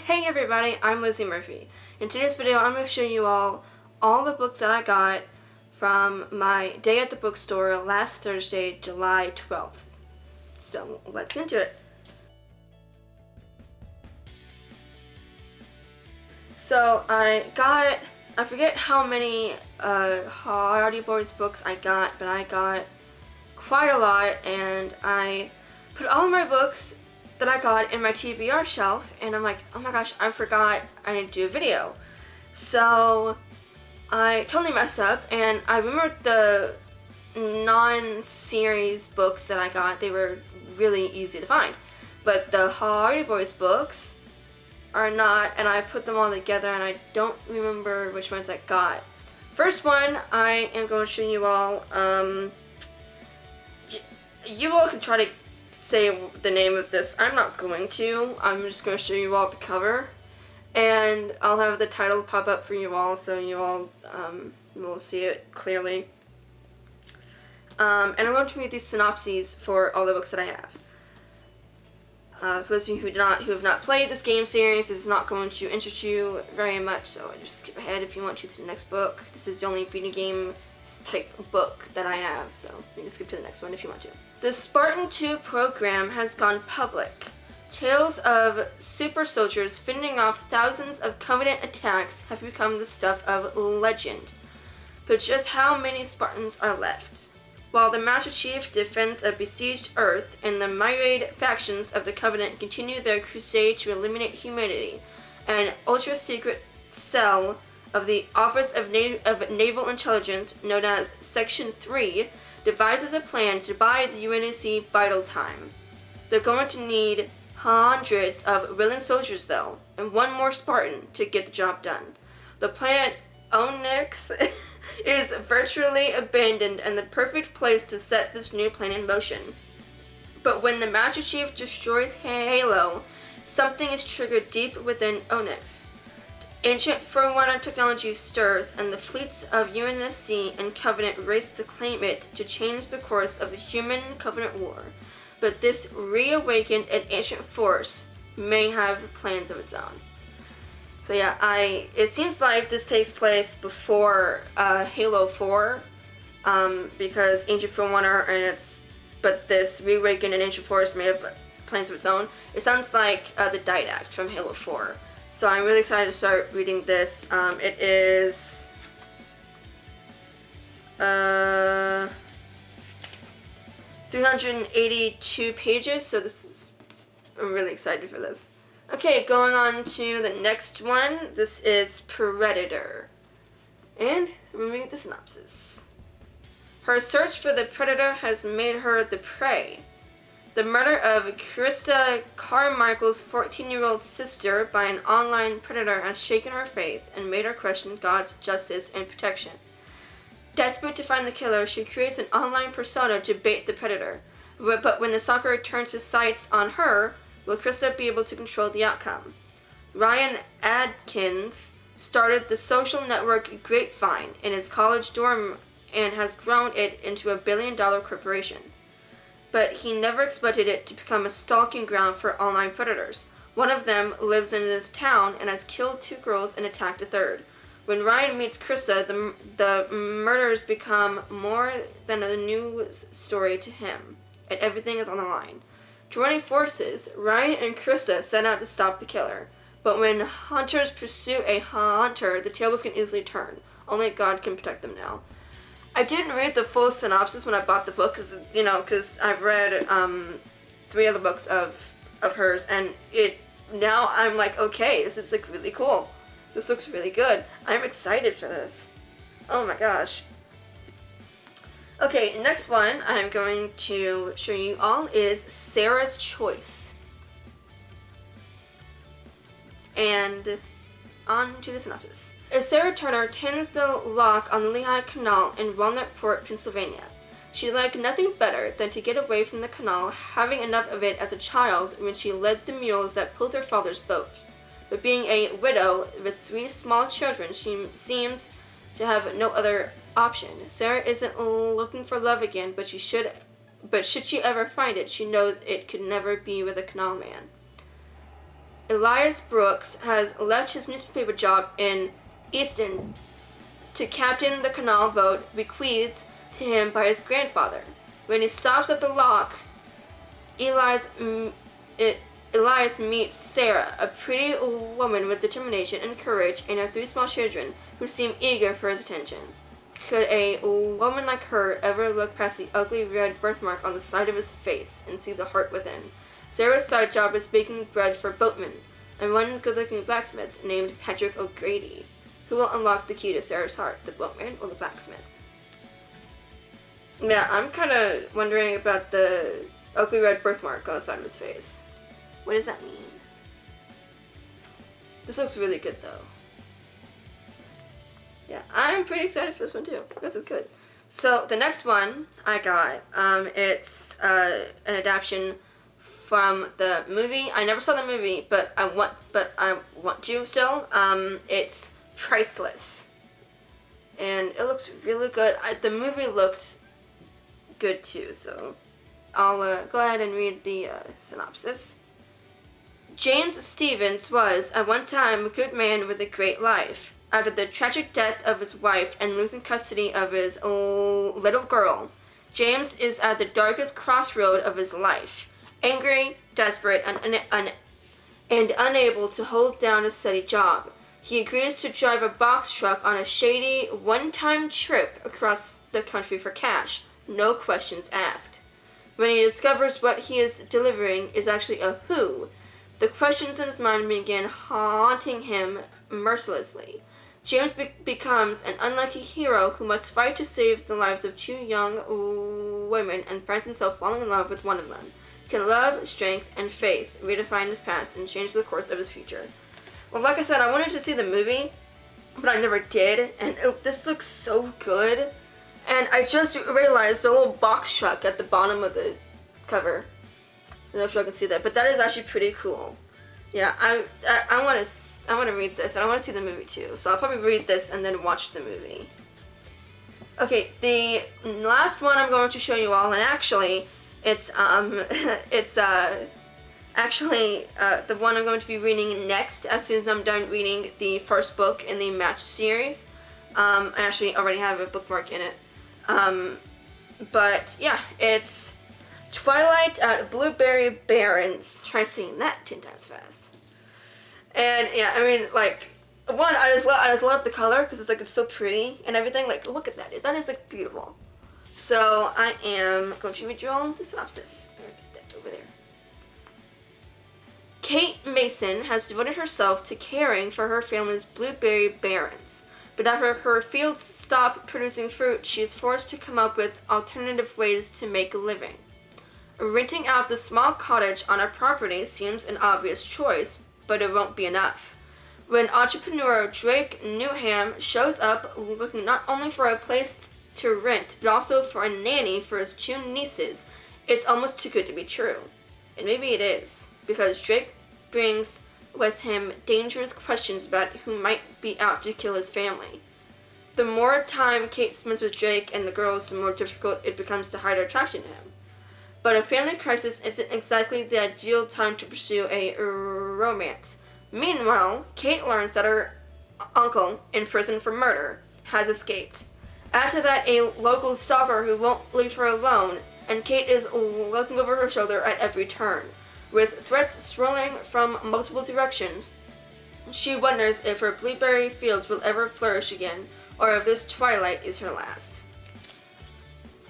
Hey everybody, I'm Lizzie Murphy. In today's video, I'm going to show you all the books that I got from my day at the bookstore last Thursday, July 12th. So let's get into it. So I forget how many Hardy Boys books I got, but I got quite a lot, and I put all of my books that I got in my TBR shelf, and I'm like, oh my gosh, I forgot I need to do a video. So I totally messed up, and I remember the non-series books that I got, they were really easy to find. But the Hardy Boys books are not, and I put them all together, and I don't remember which ones I got. First one, I am going to show you all, you all can try to say the name of this. I'm not going to. I'm just going to show you all the cover, and I'll have the title pop up for you all so you all will see it clearly. And I'm going to read these synopses for all the books that I have. For those of you who have not played this game series, this is not going to interest you very much, so just skip ahead if you want to the next book. This is the only video game type book that I have, so you can skip to the next one if you want to. The Spartan 2 program has gone public. Tales of super soldiers fending off thousands of Covenant attacks have become the stuff of legend. But just how many Spartans are left? While the Master Chief defends a besieged Earth and the myriad factions of the Covenant continue their crusade to eliminate humanity, an ultra-secret cell of the Office of Naval Intelligence, known as Section 3, devises a plan to buy the UNSC vital time. They're going to need hundreds of willing soldiers, though, and one more Spartan to get the job done. The planet Onyx is virtually abandoned and the perfect place to set this new plan in motion. But when the Master Chief destroys Halo, something is triggered deep within Onyx. Ancient Forerunner technology stirs, and the fleets of UNSC and Covenant race to claim it to change the course of a human-Covenant war. But this reawakened and ancient force may have plans of its own. So yeah, it seems like this takes place before Halo 4, because Ancient Forerunner but this reawakened and ancient force may have plans of its own. It sounds like the Didact from Halo 4. So I'm really excited to start reading this. It is 382 pages, so I'm really excited for this. Okay, going on to the next one. This is Predator. And we'll read the synopsis. Her search for the Predator has made her the prey. The murder of Krista Carmichael's 14-year-old sister by an online predator has shaken her faith and made her question God's justice and protection. Desperate to find the killer, she creates an online persona to bait the predator. But when the stalker turns his sights on her, will Krista be able to control the outcome? Ryan Adkins started the social network Grapevine in his college dorm and has grown it into a billion-dollar corporation. But he never expected it to become a stalking ground for online predators. One of them lives in his town and has killed 2 girls and attacked a third. When Ryan meets Krista, the murders become more than a news story to him, and everything is on the line. Joining forces, Ryan and Krista set out to stop the killer. But when hunters pursue a hunter, the tables can easily turn. Only God can protect them now. I didn't read the full synopsis when I bought the book, because I've read 3 other books of hers, and now I'm like, okay, this is like really cool. This looks really good. I'm excited for this. Oh my gosh. Okay, next one I'm going to show you all is Sarah's Choice. And on to the synopsis. As Sarah Turner tends the lock on the Lehigh Canal in Walnutport, Pennsylvania, she'd like nothing better than to get away from the canal, having enough of it as a child when she led the mules that pulled her father's boat. But being a widow with 3 small children, she seems to have no other option. Sarah isn't looking for love again, but should she ever find it, she knows it could never be with a canal man. Elias Brooks has left his newspaper job in Easton to captain the canal boat bequeathed to him by his grandfather. When he stops at the lock, Elias meets Sarah, a pretty woman with determination and courage, and her 3 small children who seem eager for his attention. Could a woman like her ever look past the ugly red birthmark on the side of his face and see the heart within? Sarah's side job is baking bread for boatmen, and one good-looking blacksmith named Patrick O'Grady, who will unlock the key to Sarah's heart, the boatman or the blacksmith. Yeah, I'm kind of wondering about the ugly red birthmark on the side of his face. What does that mean? This looks really good, though. Yeah, I'm pretty excited for this one, too. This is good. So, the next one I got, it's an adaptation from the movie. I never saw the movie, but I want to still. It's Priceless. And it looks really good. The movie looked good, too, so I'll go ahead and read the synopsis. James Stevens was, at one time, a good man with a great life. After the tragic death of his wife and losing custody of his little girl, James is at the darkest crossroad of his life, angry, desperate, and unable to hold down a steady job. He agrees to drive a box truck on a shady, one-time trip across the country for cash, no questions asked. When he discovers what he is delivering is actually a who, the questions in his mind begin haunting him mercilessly. James becomes an unlucky hero who must fight to save the lives of 2 young women and finds himself falling in love with one of them. Can love, strength, and faith redefine his past and change the course of his future? Well, like I said, I wanted to see the movie, but I never did, and this looks so good. And I just realized the little box truck at the bottom of the cover. I don't know if y'all can see that, but that is actually pretty cool. Yeah, I want to read this, and I want to see the movie too. So I'll probably read this and then watch the movie. Okay, the last one I'm going to show you all, and actually, it's the one I'm going to be reading next as soon as I'm done reading the first book in the Match series. I actually already have a bookmark in it. But yeah, it's Twilight at Blueberry Barrens. Try saying that 10 times fast. And yeah, I mean, like, one, I just love the color because it's so pretty and everything. Like, look at that. That is like beautiful. So I am going to read you all the synopsis. Get that over there. Kate Mason has devoted herself to caring for her family's blueberry barrens. But after her fields stop producing fruit, she is forced to come up with alternative ways to make a living. Renting out the small cottage on her property seems an obvious choice, but it won't be enough. When entrepreneur Drake Newham shows up looking not only for a place to rent, but also for a nanny for his 2 nieces, it's almost too good to be true. And maybe it is, because Drake brings with him dangerous questions about who might be out to kill his family. The more time Kate spends with Drake and the girls, the more difficult it becomes to hide her attraction to him. But a family crisis isn't exactly the ideal time to pursue a romance. Meanwhile, Kate learns that her uncle, in prison for murder, has escaped. Add to that a local stalker who won't leave her alone, and Kate is looking over her shoulder at every turn. With threats swirling from multiple directions, she wonders if her blueberry fields will ever flourish again, or if this twilight is her last.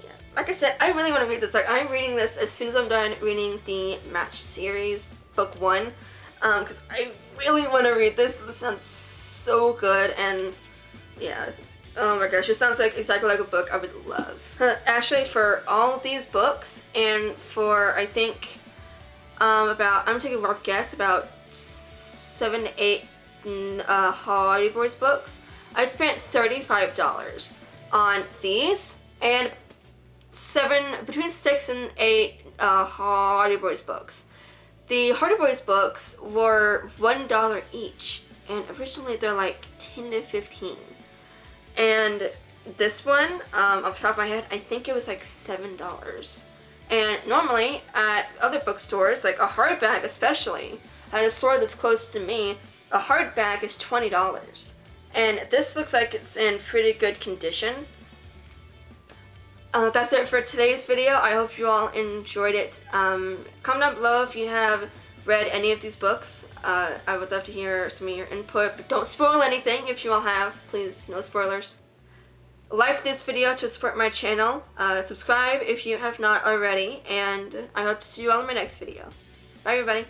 Yeah. Like I said, I really want to read this. Like, I'm reading this as soon as I'm done reading the Match series, book 1, because I really want to read this. This sounds so good, and yeah. Oh my gosh, it sounds like exactly like a book I would love. Actually, for all of these books, and for, I think, I'm gonna take a rough guess, about 7 to 8 Hardy Boys books. I spent $35 on these, and between 6 and 8 Hardy Boys books. The Hardy Boys books were $1 each, and originally they're like 10 to 15. And this one, off the top of my head, I think it was like $7. And normally at other bookstores, like a hardback especially, at a store that's close to me, a hardback is $20. And this looks like it's in pretty good condition. That's it for today's video. I hope you all enjoyed it. Comment down below if you have read any of these books. I would love to hear some of your input, but don't spoil anything if you all have. Please, no spoilers. Like this video to support my channel. Subscribe if you have not already, and I hope to see you all in my next video. Bye everybody.